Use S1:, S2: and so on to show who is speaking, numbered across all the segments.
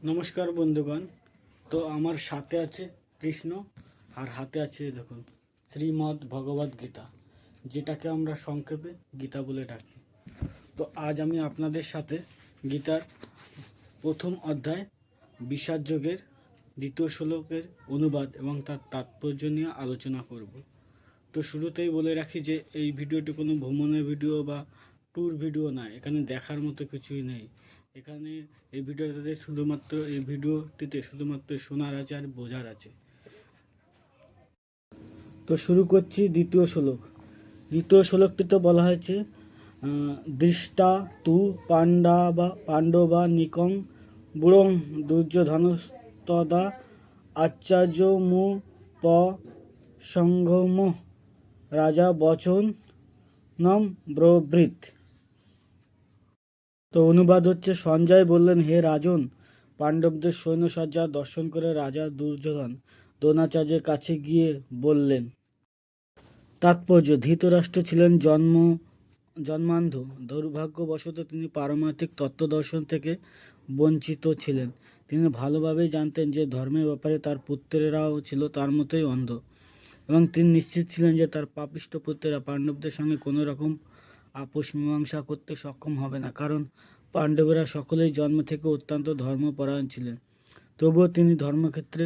S1: নমস্কার বন্ধুগণ। তো আমার সাথে আছে কৃষ্ণ, আর হাতে আছে দেখুন শ্রীমদ্ ভগবদ গীতা, যেটাকে আমরা সংক্ষেপে গীতা বলে ডাকি। তো আজ আমি আপনাদের সাথে গীতার প্রথম অধ্যায় বিষাদ যোগের দ্বিতীয় শ্লোকের অনুবাদ এবং তার তাৎপর্য নিয়ে আলোচনা করব। তো শুরুতেই বলে রাখি যে এই ভিডিওটি কোনো ভ্রমণের ভিডিও বা ট্যুর ভিডিও নয়, এখানে দেখার মতো কিছুই নেই। এখানে এই ভিডিওটিতে শুধুমাত্র শোনার আছে আর বোঝার আছে। তো শুরু করছি দ্বিতীয় শ্লোক। দ্বিতীয় শ্লোকটিতে বলা হয়েছে দৃষ্টা তু পাণ্ডবা নিকং বুড়ং দুর্যোধনস্তদা আচার্য মু প সংঘম রাজা বচন নম ব্রবৃত। তো অনুবাদ হচ্ছে, সঞ্জয় বললেন, হে রাজন, পাণ্ডবদের সৈন্যসজ্জা দর্শন করে রাজা দুর্যোধন দ্রোণাচার্যের কাছে গিয়ে বললেন। তাৎপর্য: ধৃতরাষ্ট্র ছিলেন জন্মান্ধ। দুর্ভাগ্যবশত তিনি পারমার্থিক তত্ত্বদর্শন থেকে বঞ্চিত ছিলেন। তিনি ভালোভাবেই জানতেন যে ধর্মের ব্যাপারে তার পুত্রেরাও ছিল তার মতোই অন্ধ, এবং তিনি নিশ্চিত ছিলেন যে তার পাপিষ্ঠ পুত্রেরা পাণ্ডবদের সঙ্গে কোনো রকম আপোষ মীমাংসা করতে সক্ষম হবে না, কারণ পাণ্ডবেরা সকলেই জন্ম থেকে অত্যন্ত ধর্মপরায়ণ ছিলেন। তবুও তিনি ধর্মক্ষেত্রে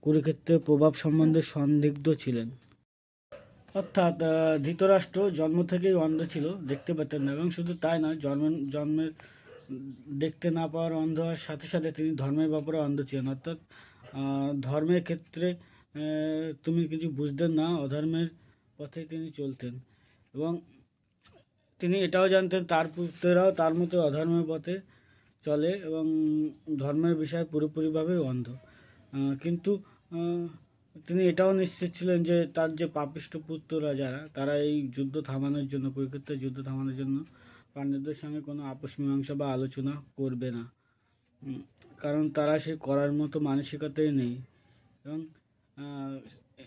S1: কুরুক্ষেত্রের প্রভাব সম্বন্ধে সন্দিগ্ধ ছিলেন। অর্থাৎ ধৃতরাষ্ট্র জন্ম থেকেই অন্ধ ছিল, দেখতে পেতেন না, এবং শুধু তাই নয়, জন্মের দেখতে না পাওয়ার অন্ধ হওয়ার সাথে সাথে তিনি ধর্মের ব্যাপারে অন্ধ ছিলেন। অর্থাৎ ধর্মের ক্ষেত্রে তুমি কিছু বুঝতেন না, অধর্মের পথে তিনি চলতেন, এবং তিনি এটাও জানতেন তার পুত্রেরাও তার মতো অধর্মের পথে চলে এবং ধর্মের বিষয়ে পুরোপুরিভাবে অন্ধ। কিন্তু তিনি এটাও নিশ্চিত ছিলেন যে তার যে পাপিষ্ঠ পুত্ররা যারা, তারা এই যুদ্ধ থামানোর জন্য, কুরুক্ষেত্রের যুদ্ধ থামানোর জন্য পাণ্ডবদের সঙ্গে কোনো আপোষ মীমাংসা বা আলোচনা করবে না, কারণ তারা সে করার মতো মানসিকতাই নেই। এবং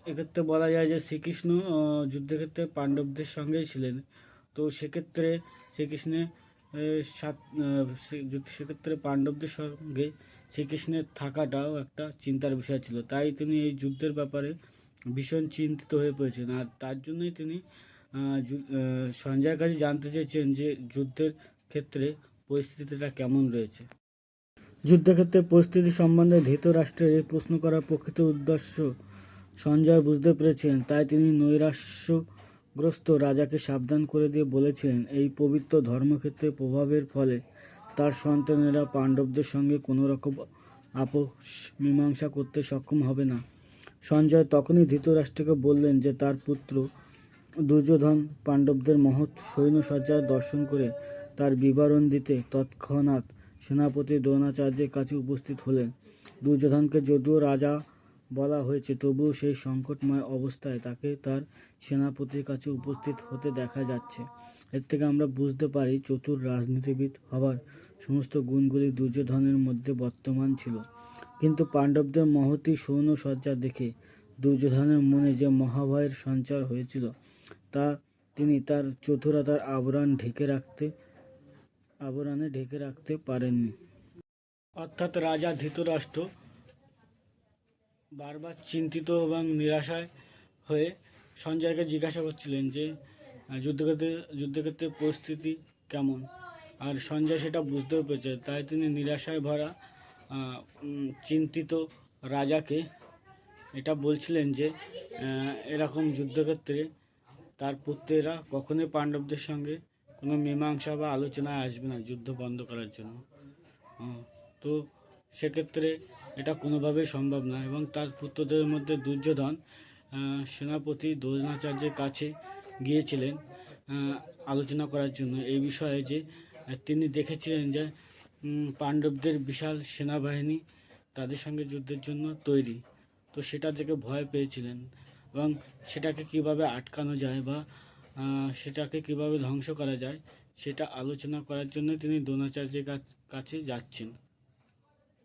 S1: এক্ষেত্রে বলা যায় যে শ্রীকৃষ্ণ যুদ্ধক্ষেত্রে পাণ্ডবদের সঙ্গেই ছিলেন। তো সেক্ষেত্রে সেক্ষেত্রে পাণ্ডবদের সঙ্গে শ্রীকৃষ্ণের থাকাটাও একটা চিন্তার বিষয় ছিল। তাই তিনি এই যুদ্ধের ব্যাপারে ভীষণ চিন্তিত হয়ে পড়েছেন, আর তার জন্যই তিনি সঞ্জয়ের কাছে জানতে চেয়েছেন যে যুদ্ধের ক্ষেত্রে পরিস্থিতিটা কেমন রয়েছে। যুদ্ধক্ষেত্রে পরিস্থিতি সম্বন্ধে ধৃতরাষ্ট্রের এই প্রশ্ন করার প্রকৃত উদ্দেশ্য সঞ্জয় বুঝতে পেরেছেন। তাই তিনি নৈরাশ্যগ্রস্ত রাজাকে সাবধান করে দিয়ে বলেছিলেন, এই পবিত্র ধর্মক্ষেত্রে প্রভাবের ফলে তার সন্তানেরা পাণ্ডবদের সঙ্গে কোনো রকম আপোষ মীমাংসা করতে সক্ষম হবে না। সঞ্জয় তখনই ধৃতরাষ্ট্রকে বললেন যে তার পুত্র দুর্যোধন পাণ্ডবদের মহৎ সৈন্যসজ্জা দর্শন করে তার বিবরণ দিতে তৎক্ষণাৎ সেনাপতি দ্রোণাচার্যের কাছে উপস্থিত হলেন। দুর্যোধনকে যদিও রাজা বলা হয়েছে, তবুও সেই সংকটময় অবস্থায় তাকে তার সেনাপতির কাছে উপস্থিত হতে দেখা যাচ্ছে। এর থেকে আমরা বুঝতে পারি চতুর রাজনীতিবিদ হবার সমস্ত গুণগুলি দুর্যোধনের মধ্যে বর্তমান ছিল। কিন্তু পাণ্ডবদের মহতী সৈন্যসজ্জা দেখে দুর্যোধনের মনে যে মহাভয়ের সঞ্চার হয়েছিল, তা তিনি তার চতুরতার আবরণে ঢেকে রাখতে পারেননি। অর্থাৎ রাজা ধৃতরাষ্ট্র বারবার চিন্তিত এবং নিরাশায় হয়ে সঞ্জয়কে জিজ্ঞাসা করছিলেন যে যুদ্ধক্ষেত্রে পরিস্থিতি কেমন, আর সঞ্জয় সেটা বুঝতেও পেরেছে। তাই তিনি নিরাশায় ভরা চিন্তিত রাজাকে এটা বলছিলেন যে এরকম যুদ্ধক্ষেত্রে তার পুত্রেরা কখনোই পাণ্ডবদের সঙ্গে কোনো মীমাংসা বা আলোচনায় আসবে না যুদ্ধ বন্ধ করার জন্য। তো সেক্ষেত্রে এটা কোনোভাবেই সম্ভব না, এবং তার পুত্রদের মধ্যে দুর্যোধন সেনাপতি দ্রোণাচার্যের কাছে গিয়েছিলেন আলোচনা করার জন্য এই বিষয়ে, যে তিনি দেখেছিলেন যে পাণ্ডবদের বিশাল সেনাবাহিনী তাদের সঙ্গে যুদ্ধের জন্য তৈরি। তো সেটা দেখে ভয় পেয়েছিলেন, এবং সেটাকে কিভাবে আটকানো যায় বা সেটাকে কিভাবে ধ্বংস করা যায় সেটা আলোচনা করার জন্য তিনি দ্রোণাচার্যের কাছে যাচ্ছেন।